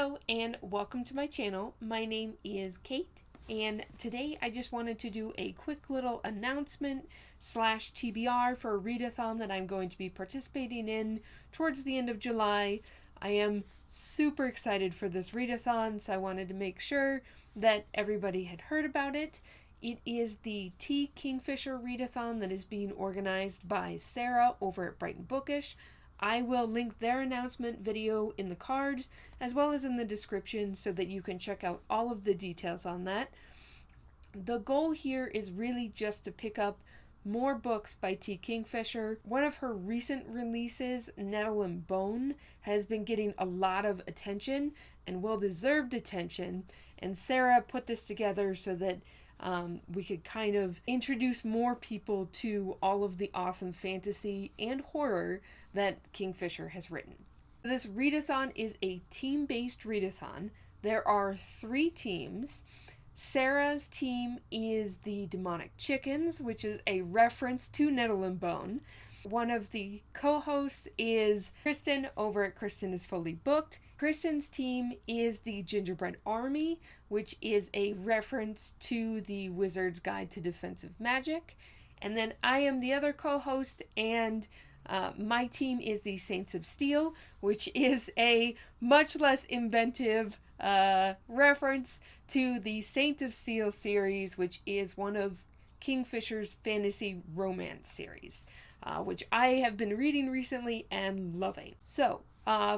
Hello and welcome to my channel. My name is Kate and today I just wanted to do a quick little announcement slash TBR for a readathon that I'm going to be participating in towards the end of July. I am super excited for this readathon, so I wanted to make sure that everybody had heard about it. It is the Kingfisher Readathon that is being organized by Sarah over at Bright and Bookish. I will link their announcement video in the cards as well as in the description so that you can check out all of the details on that. The goal here is really just to pick up more books by Kingfisher. One of her recent releases, Nettle and Bone, has been getting a lot of attention and well-deserved attention, and Sarah put this together so that we could kind of introduce more people to all of the awesome fantasy and horror that Kingfisher has written. This readathon is a team-based readathon. There are 3 teams. Sarah's team is the Demonic Chickens, which is a reference to Nettle and Bone. One of the co-hosts is Kristen over at Kristen is Fully Booked. Kristen's team is the Gingerbread Army, which is a reference to the Wizard's Guide to Defensive Magic. And then I am the other co-host, and my team is the Saints of Steel, which is a much less inventive reference to the Saint of Steel series, which is one of Kingfisher's fantasy romance series, which I have been reading recently and loving. So,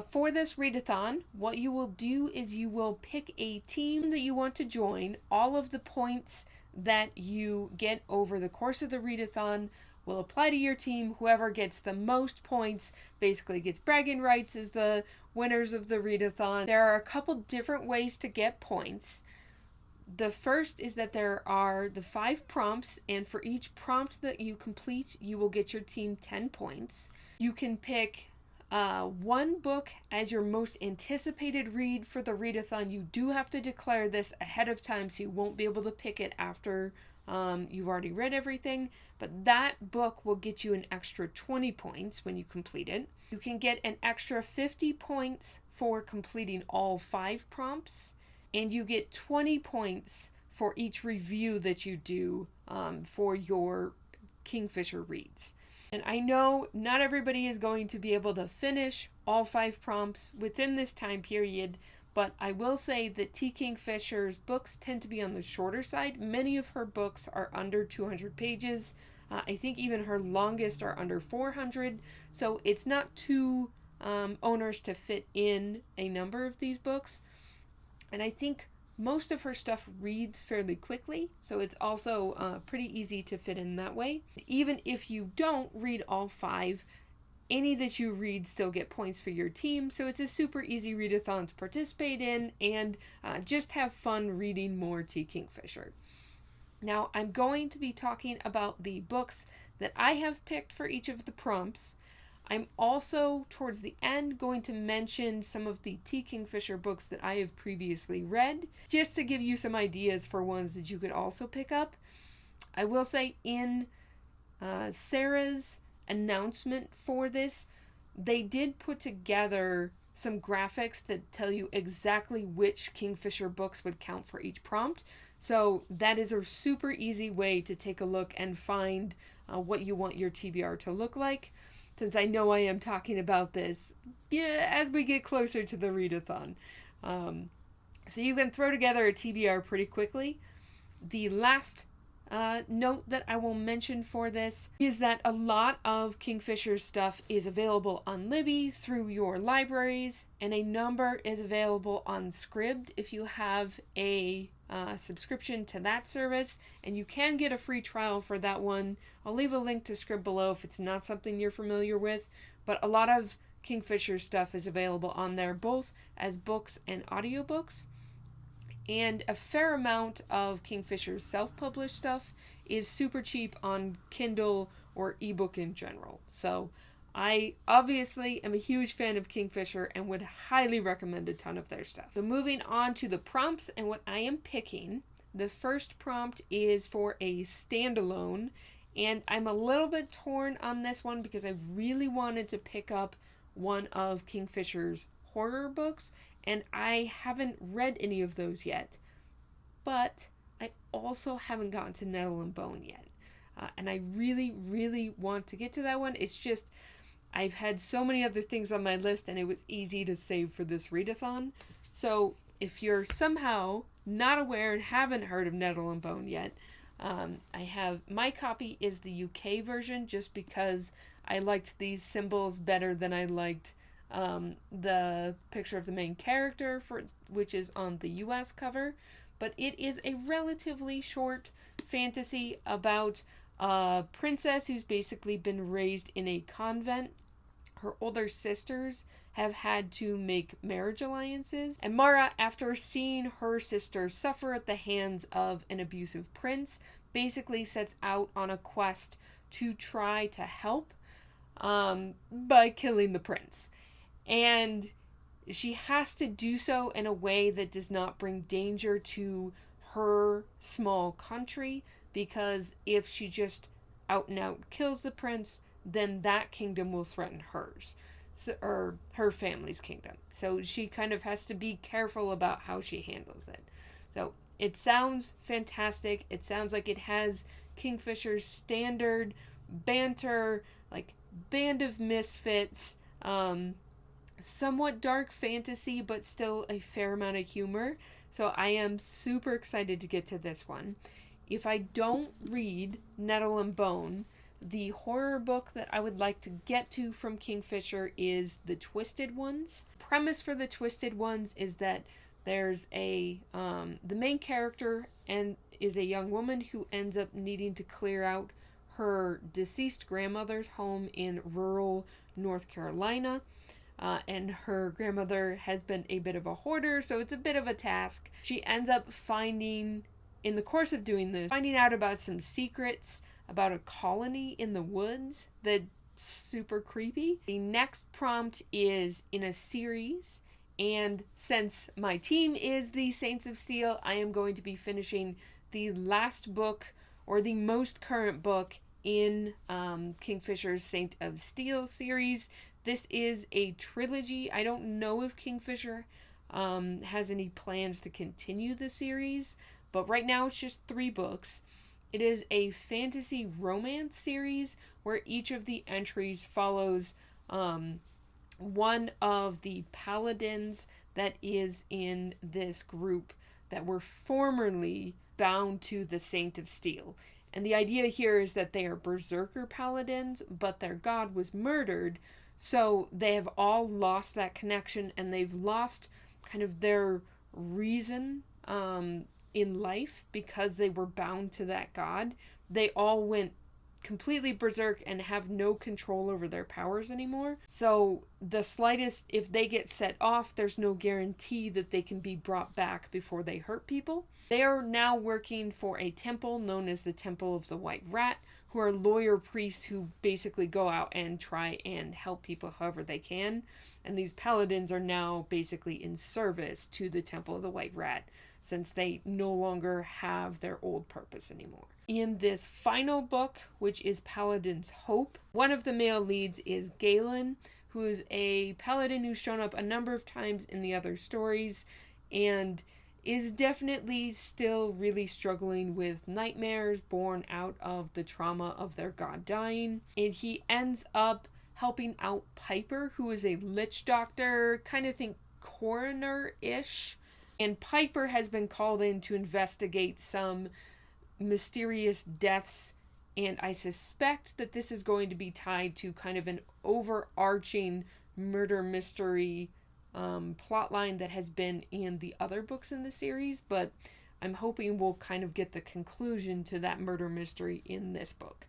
for this readathon, what you will do is you will pick a team that you want to join. All of the points that you get over the course of the readathon will apply to your team. Whoever gets the most points basically gets bragging rights as the winners of the readathon. There are a couple different ways to get points. The first is that there are the 5 prompts, and for each prompt that you complete, you will get your team 10 points. You can pick one book as your most anticipated read for the readathon. You do have to declare this ahead of time, so you won't be able to pick it after you've already read everything, but that book will get you an extra 20 points when you complete it. You can get an extra 50 points for completing all 5 prompts, and you get 20 points for each review that you do for your Kingfisher reads. And I know not everybody is going to be able to finish all 5 prompts within this time period, but I will say that Kingfisher's books tend to be on the shorter side. Many of her books are under 200 pages. I think even her longest are under 400, so it's not too onerous to fit in a number of these books. And I think most of her stuff reads fairly quickly, so it's also pretty easy to fit in that way. Even if you don't read all 5, any that you read still get points for your team, so it's a super easy readathon to participate in and just have fun reading more Kingfisher. Now, I'm going to be talking about the books that I have picked for each of the prompts. I'm also, towards the end, going to mention some of the Kingfisher books that I have previously read, just to give you some ideas for ones that you could also pick up. I will say in Sarah's announcement for this, they did put together some graphics that tell you exactly which Kingfisher books would count for each prompt. So that is a super easy way to take a look and find what you want your TBR to look like. Since I know I am talking about this as we get closer to the readathon. So you can throw together a TBR pretty quickly. The last note that I will mention for this is that a lot of Kingfisher's stuff is available on Libby through your libraries, and a number is available on Scribd if you have a subscription to that service, and you can get a free trial for that one. I'll leave a link to Scribd below if it's not something you're familiar with, but a lot of Kingfisher stuff is available on there, both as books and audiobooks. And a fair amount of Kingfisher's self-published stuff is super cheap on Kindle or ebook in general. So I obviously am a huge fan of Kingfisher and would highly recommend a ton of their stuff. So moving on to the prompts and what I am picking. The first prompt is for a standalone, and I'm a little bit torn on this one because I really wanted to pick up one of Kingfisher's horror books, and I haven't read any of those yet. But I also haven't gotten to Nettle and Bone yet. And I really, really want to get to that one. It's just, I've had so many other things on my list, and it was easy to save for this readathon. So if you're somehow not aware and haven't heard of Nettle and Bone yet, I have, my copy is the UK version, just because I liked these symbols better than I liked the picture of the main character, which is on the US cover. But it is a relatively short fantasy about a princess who's basically been raised in a convent. Her older sisters have had to make marriage alliances, and Mara, after seeing her sister suffer at the hands of an abusive prince, basically sets out on a quest to try to help by killing the prince. And she has to do so in a way that does not bring danger to her small country, because if she just out and out kills the prince, then that kingdom will threaten hers, or her family's kingdom. So she kind of has to be careful about how she handles it. So it sounds fantastic. It sounds like it has Kingfisher's standard banter, like band of misfits, somewhat dark fantasy, but still a fair amount of humor. So I am super excited to get to this one. If I don't read Nettle and Bone, the horror book that I would like to get to from Kingfisher is The Twisted Ones. Premise for The Twisted Ones is that there's the main character and is a young woman who ends up needing to clear out her deceased grandmother's home in rural North Carolina. And her grandmother has been a bit of a hoarder, so it's a bit of a task. She ends up in the course of doing this, finding out about some secrets about a colony in the woods that's super creepy. The next prompt is in a series, and since my team is the Saints of Steel, I am going to be finishing the last book, or the most current book, in Kingfisher's Saint of Steel series. This is a trilogy. I don't know if Kingfisher has any plans to continue the series, but right now it's just 3 books. It is a fantasy romance series where each of the entries follows one of the paladins that is in this group that were formerly bound to the Saint of Steel. And the idea here is that they are berserker paladins, but their god was murdered. So they have all lost that connection, and they've lost kind of their reason in life because they were bound to that god. They all went completely berserk and have no control over their powers anymore. So the slightest, if they get set off, there's no guarantee that they can be brought back before they hurt people. They are now working for a temple known as the Temple of the White Rat, who are lawyer priests who basically go out and try and help people however they can. And these paladins are now basically in service to the Temple of the White Rat, since they no longer have their old purpose anymore. In this final book, which is Paladin's Hope, one of the male leads is Galen, who is a paladin who's shown up a number of times in the other stories, and is definitely still really struggling with nightmares born out of the trauma of their god dying. And he ends up helping out Piper, who is a lich doctor, kind of think coroner-ish. And Piper has been called in to investigate some mysterious deaths, and I suspect that this is going to be tied to kind of an overarching murder mystery plotline that has been in the other books in the series, but I'm hoping we'll kind of get the conclusion to that murder mystery in this book.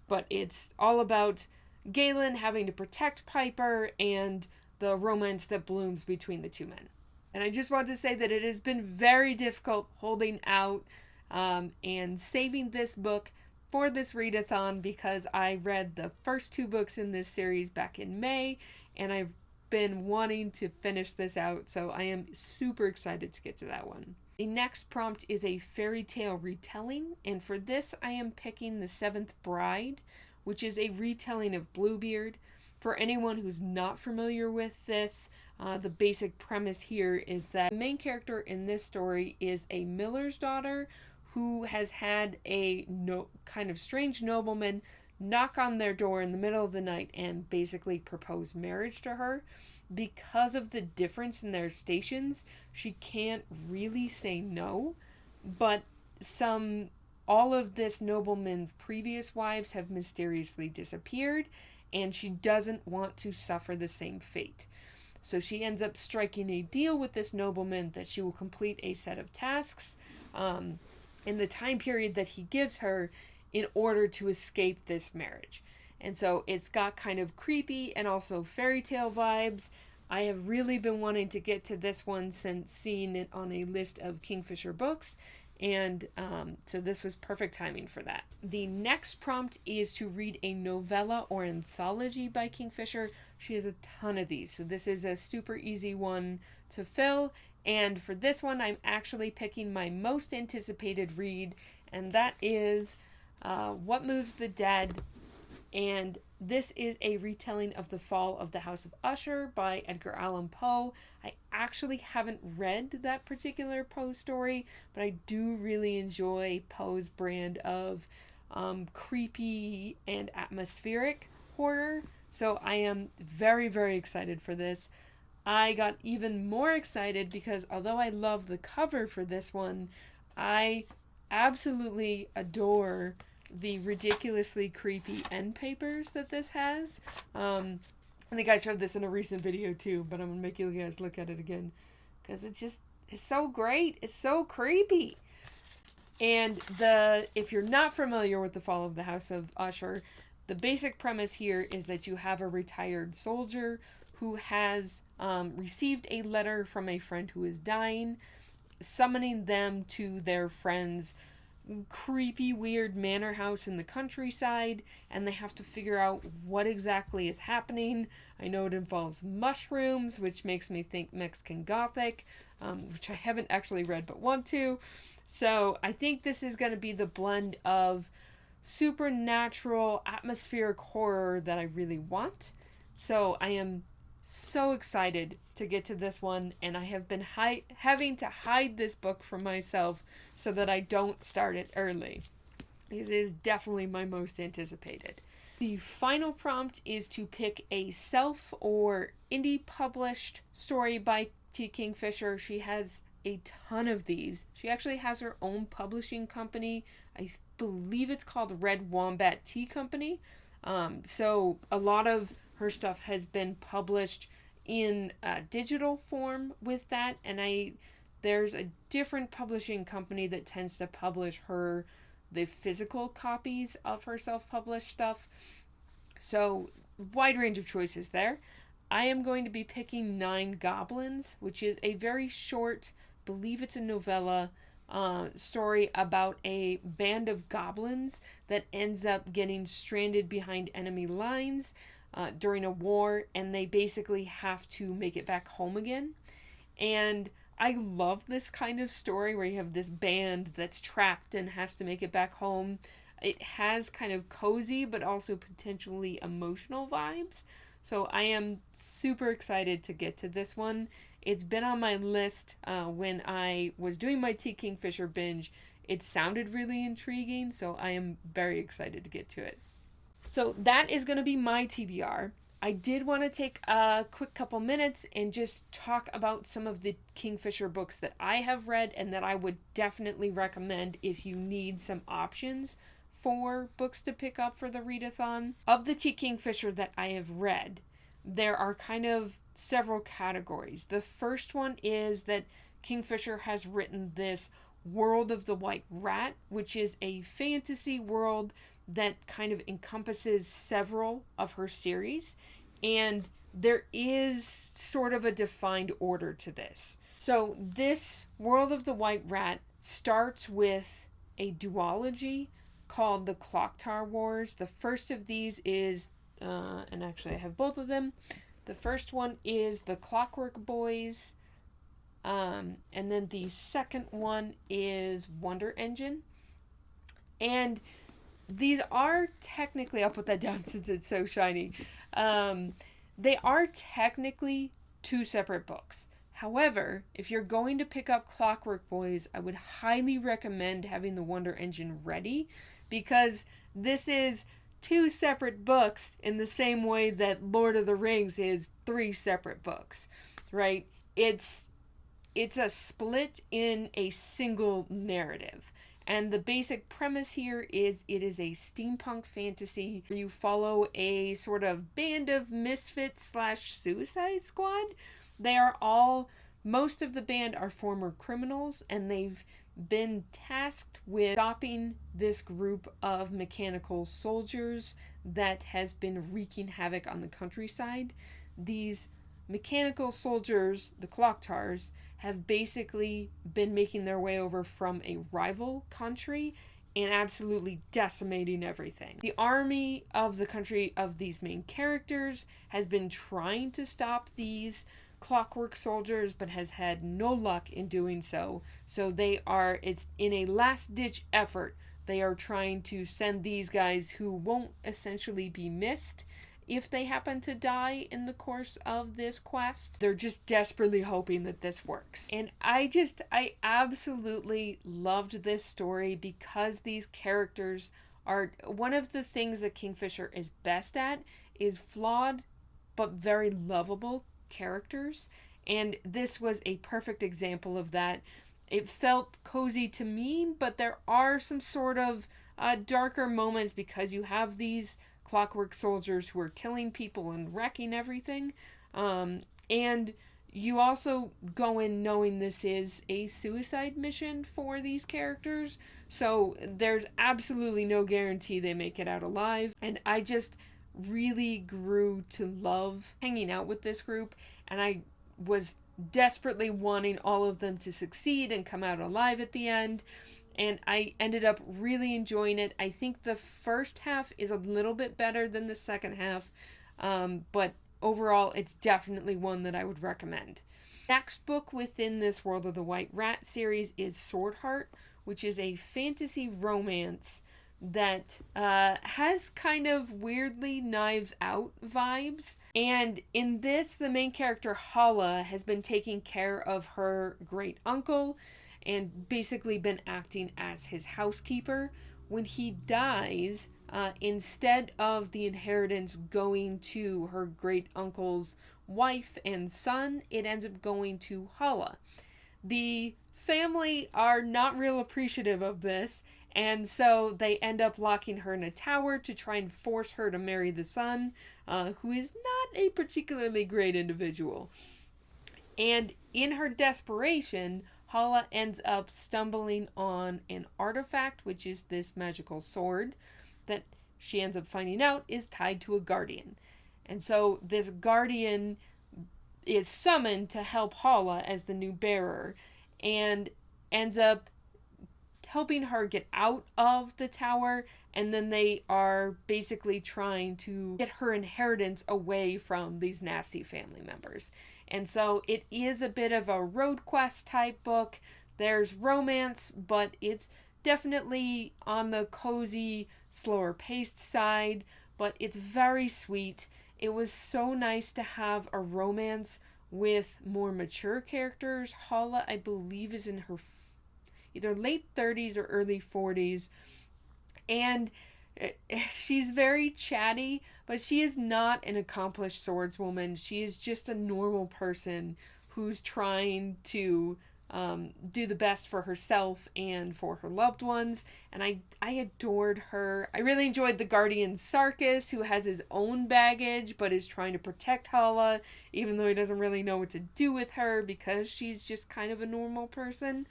But it's all about Galen having to protect Piper and the romance that blooms between the two men. And I just want to say that it has been very difficult holding out and saving this book for this readathon, because I read the first 2 books in this series back in May, and I've been wanting to finish this out, so I am super excited to get to that one. The next prompt is a fairy tale retelling, and for this I am picking The Seventh Bride, which is a retelling of Bluebeard. For anyone who's not familiar with this, the basic premise here is that the main character in this story is a miller's daughter who has had a kind of strange nobleman knock on their door in the middle of the night and basically propose marriage to her. Because of the difference in their stations, she can't really say no, but all of this nobleman's previous wives have mysteriously disappeared, and she doesn't want to suffer the same fate. So she ends up striking a deal with this nobleman that she will complete a set of tasks in the time period that he gives her in order to escape this marriage. And so it's got kind of creepy and also fairy tale vibes. I have really been wanting to get to this one since seeing it on a list of Kingfisher books, and so this was perfect timing for that. The next prompt is to read a novella or anthology by Kingfisher. She has a ton of these, so this is a super easy one to fill. And for this one, I'm actually picking my most anticipated read, and that is What Moves the Dead. And this is a retelling of The Fall of the House of Usher by Edgar Allan Poe. I actually haven't read that particular Poe story, but I do really enjoy Poe's brand of creepy and atmospheric horror. So I am very, very excited for this. I got even more excited because although I love the cover for this one, I absolutely adore the ridiculously creepy end papers that this has. I think I showed this in a recent video too, but I'm gonna make you guys look at it again because it's so great. It's so creepy. And if you're not familiar with The Fall of the House of Usher, the basic premise here is that you have a retired soldier who has received a letter from a friend who is dying, summoning them to their friend's creepy, weird manor house in the countryside, and they have to figure out what exactly is happening. I know it involves mushrooms, which makes me think Mexican Gothic, which I haven't actually read but want to. So I think this is going to be the blend of supernatural, atmospheric horror that I really want. So I am so excited to get to this one, and I have been having to hide this book from myself so that I don't start it early. This is definitely my most anticipated. The final prompt is to pick a self or indie published story by T. Kingfisher. She has a ton of these. She actually has her own publishing company. I believe it's called Red Wombat Tea Company. So a lot of her stuff has been published in digital form with that, and there's a different publishing company that tends to publish the physical copies of her self-published stuff. So wide range of choices there. I am going to be picking 9 Goblins, which is a very short, believe it's a novella, story about a band of goblins that ends up getting stranded behind enemy lines during a war, and they basically have to make it back home again. And I love this kind of story where you have this band that's trapped and has to make it back home. It has kind of cozy but also potentially emotional vibes. So I am super excited to get to this one. It's been on my list when I was doing my T. Kingfisher binge. It sounded really intriguing, so I am very excited to get to it. So that is going to be my TBR. I did want to take a quick couple minutes and just talk about some of the Kingfisher books that I have read and that I would definitely recommend if you need some options for books to pick up for the readathon. Of the T. Kingfisher that I have read, there are kind of several categories. The first one is that Kingfisher has written this World of the White Rat, which is a fantasy world that kind of encompasses several of her series, and there is sort of a defined order to this. So this World of the White Rat starts with a duology called the Clockwork Wars. The first of these is, and actually I have both of them. The first one is the Clockwork Boys, and then the second one is Wonder Engine. And these are technically, I'll put that down since it's so shiny. They are technically two separate books. However, if you're going to pick up Clockwork Boys, I would highly recommend having the Wonder Engine ready, because this is two separate books in the same way that Lord of the Rings is three separate books, right? It's a split in a single narrative. And the basic premise here is it is a steampunk fantasy where you follow a sort of band of misfits slash suicide squad. They are all, most of the band are former criminals, and they've been tasked with stopping this group of mechanical soldiers that has been wreaking havoc on the countryside. These mechanical soldiers, the Clocktars, have basically been making their way over from a rival country and absolutely decimating everything. The army of the country of these main characters has been trying to stop these clockwork soldiers, but has had no luck in doing so. So it's in a last-ditch effort. They are trying to send these guys, who won't essentially be missed if they happen to die in the course of this quest. They're just desperately hoping that this works. And I absolutely loved this story because these characters are, one of the things that Kingfisher is best at is flawed but very lovable characters. And this was a perfect example of that. It felt cozy to me, but there are some sort of darker moments because you have these clockwork soldiers who are killing people and wrecking everything. And you also go in knowing this is a suicide mission for these characters. So there's absolutely no guarantee they make it out alive. And I just really grew to love hanging out with this group. And I was desperately wanting all of them to succeed and come out alive at the end. And I ended up really enjoying it. I think the first half is a little bit better than the second half, but overall, it's definitely one that I would recommend. Next book within this World of the White Rat series is Swordheart, which is a fantasy romance that has kind of weirdly Knives Out vibes. And in this, the main character, Hala, has been taking care of her great uncle and basically been acting as his housekeeper. When he dies, instead of the inheritance going to her great uncle's wife and son, it ends up going to Hala. The family are not real appreciative of this, and so they end up locking her in a tower to try and force her to marry the son, who is not a particularly great individual. And in her desperation, Hala ends up stumbling on an artifact, which is this magical sword that she ends up finding out is tied to a guardian. And so this guardian is summoned to help Hala as the new bearer, and ends up helping her get out of the tower, and then they are basically trying to get her inheritance away from these nasty family members. And so it is a bit of a road quest type book. There's romance, but it's definitely on the cozy, slower paced side, but it's very sweet. It was so nice to have a romance with more mature characters. Hala, I believe, is in her either late 30s or early 40s. And she's very chatty, but she is not an accomplished swordswoman. She is just a normal person who's trying to do the best for herself and for her loved ones. And I adored her. I really enjoyed the guardian Sarkis, who has his own baggage, but is trying to protect Hala, even though he doesn't really know what to do with her because she's just kind of a normal person.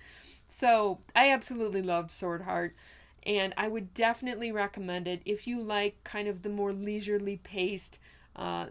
So I absolutely loved Swordheart. And I would definitely recommend it if you like kind of the more leisurely paced,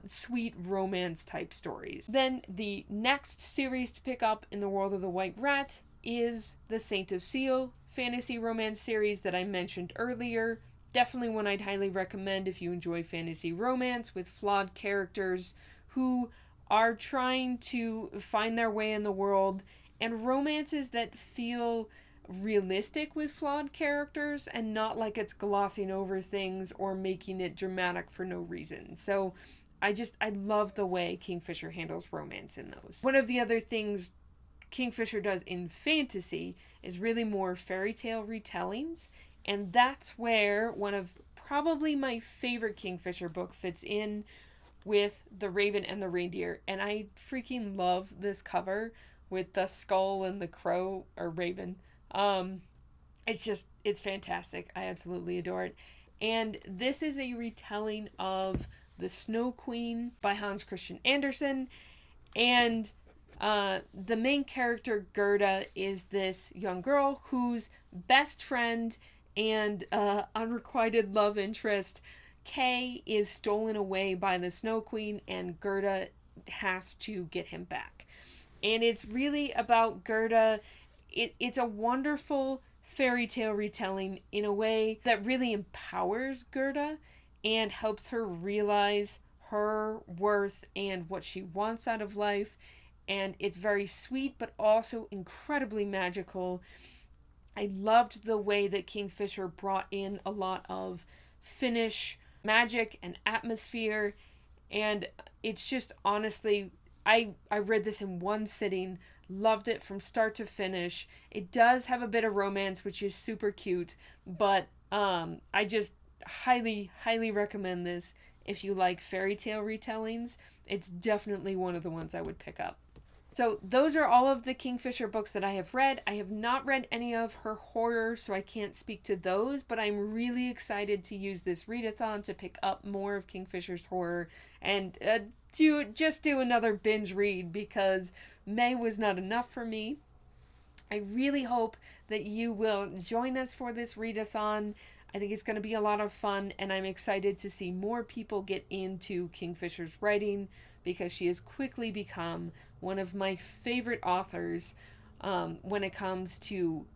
sweet romance type stories. Then the next series to pick up in the World of the White Rat is the Saint of Seal fantasy romance series that I mentioned earlier. Definitely one I'd highly recommend if you enjoy fantasy romance with flawed characters who are trying to find their way in the world, and romances that feel realistic with flawed characters and not like it's glossing over things or making it dramatic for no reason. So I love the way Kingfisher handles romance in those. One of the other things Kingfisher does in fantasy is really more fairy tale retellings, and that's where one of probably my favorite Kingfisher book fits in with the Raven and the Reindeer. And I freaking love this cover with the skull and the crow or raven. It's fantastic. I absolutely adore it. And this is a retelling of The Snow Queen by Hans Christian Andersen. And the main character, Gerda, is this young girl whose best friend and unrequited love interest, Kay, is stolen away by the Snow Queen, and Gerda has to get him back. And it's really about Gerda. It's a wonderful fairy tale retelling in a way that really empowers Gerda and helps her realize her worth and what she wants out of life. And it's very sweet, but also incredibly magical. I loved the way that Kingfisher brought in a lot of Finnish magic and atmosphere. And it's just honestly, I read this in one sitting, loved it from start to finish. It does have a bit of romance, which is super cute, but I just highly, highly recommend this if you like fairy tale retellings. It's definitely one of the ones I would pick up. So those are all of the Kingfisher books that I have read. I have not read any of her horror, so I can't speak to those, but I'm really excited to use this readathon to pick up more of Kingfisher's horror and do another binge read, because May was not enough for me. I really hope that you will join us for this readathon. I think it's going to be a lot of fun, and I'm excited to see more people get into Kingfisher's writing, because she has quickly become one of my favorite authors when it comes to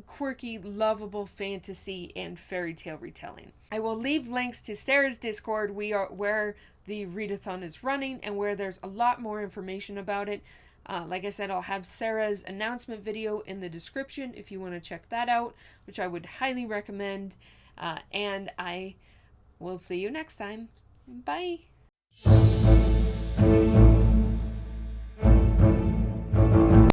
quirky, lovable fantasy and fairy tale retelling. I will leave links to Sarah's Discord, where the readathon is running and where there's a lot more information about it. Like I said, I'll have Sarah's announcement video in the description if you want to check that out, which I would highly recommend. And I will see you next time. Bye.